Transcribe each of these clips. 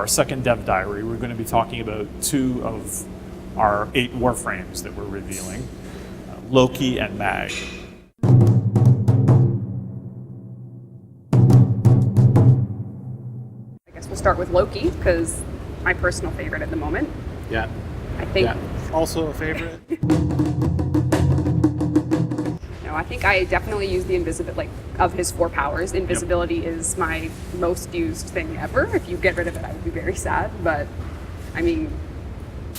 our second dev diary, we're going to be talking about 2 of our 8 Warframes that we're revealing, Loki and Mag. I guess we'll start with Loki, because my personal favorite at the moment. Yeah. I think. Yeah. Also a favorite. I think I definitely use the invisibility, of his 4 powers. Invisibility is my most used thing ever. If you get rid of it, I would be very sad. But, I mean,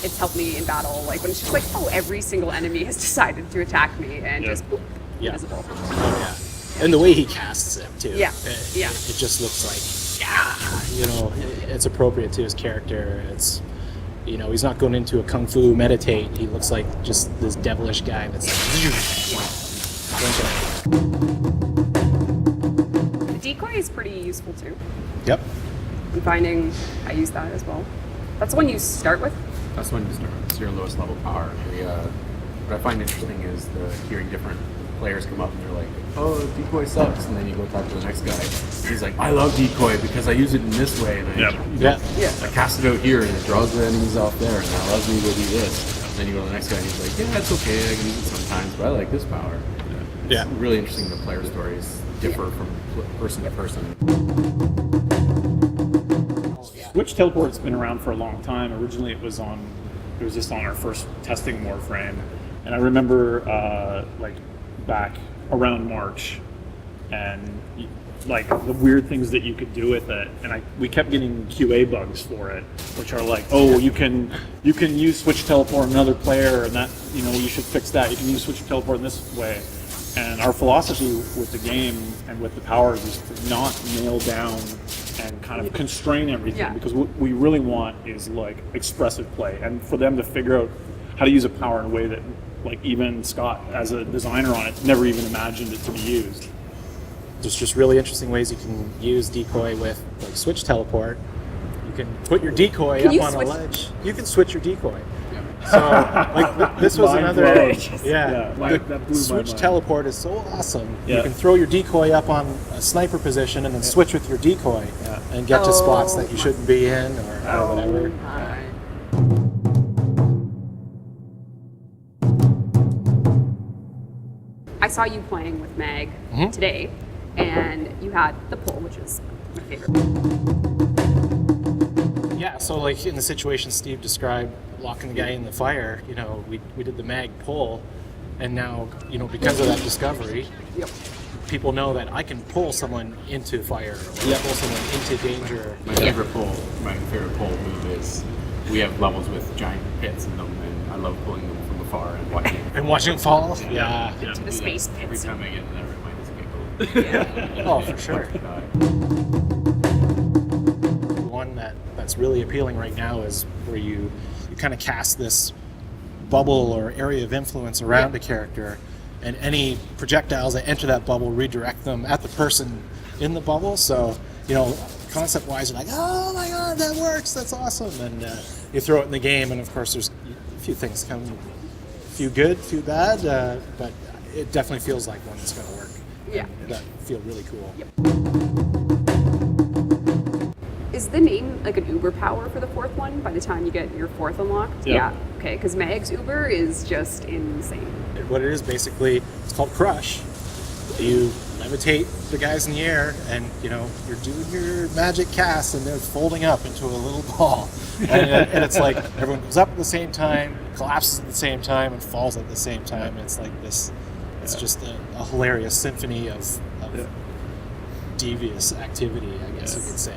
it's helped me in battle. Like, when it's just like, oh, every single enemy has decided to attack me and just, boop, invisible. Oh, yeah. And the way he casts it, too. Yeah. It just looks like, it's appropriate to his character. It's, he's not going into a kung fu meditate. He looks like just this devilish guy that's like, The decoy is pretty useful too. Yep. I'm finding I use that as well. That's the one you start with? That's when you start. It's your lowest level power. What I find interesting is hearing different players come up and they're like, oh, decoy sucks. And then you go talk to the next guy. He's like, I love decoy because I use it in this way. And I cast it out here and it draws the enemies off there and that allows me to do this. And then you go to the next guy and he's like, yeah, that's okay. I can use it sometimes, but I like this power. It's really interesting. The player stories differ from person to person. Switch teleport's been around for a long time. Originally, it was just on our first testing Warframe, and I remember back around March, and like the weird things that you could do with it, and we kept getting QA bugs for it, which are like, oh, you can use switch teleport on another player, and that you should fix that. You can use switch teleport in this way. And our philosophy with the game and with the powers is to not nail down and kind of constrain everything, because what we really want is like expressive play, and for them to figure out how to use a power in a way that like even Scott, as a designer on it, never even imagined it to be used. There's just really interesting ways you can use decoy with like switch teleport. You can put your decoy up on a ledge. You can switch your decoy. So, like, this was another. The switch teleport is so awesome. You can throw your decoy up on a sniper position and then switch with your decoy and get to spots that you shouldn't be in or whatever. I saw you playing with Mag today, and you had the pull, which is my favorite. Yeah, so like in the situation Steve described, locking the guy in the fire, we did the mag pull, and now, because of that discovery, people know that I can pull someone into fire, or pull someone into danger. My favorite pull move is we have levels with giant pits in them, and I love pulling them from afar and watching them fall. Into the space pits. Every time I get in there, it reminds me of Oh, for sure. One that's really appealing right now is where you kind of cast this bubble or area of influence around a character, and any projectiles that enter that bubble redirect them at the person in the bubble. So, concept-wise, you're like, oh my god, that works, that's awesome. And you throw it in the game, and of course there's a few things come, a few good, a few bad, but it definitely feels like one that's going to work. Yeah. That feel really cool. Is the name like an Uber power for the 4th one by the time you get your 4th unlocked? Yeah. Okay, because Mag's Uber is just insane. What it is basically, it's called Crush. You levitate the guys in the air, and you're doing your magic cast, and they're folding up into a little ball. And it's like everyone goes up at the same time, collapses at the same time, and falls at the same time. And it's like this. It's just a hilarious symphony of devious activity, I guess you could say.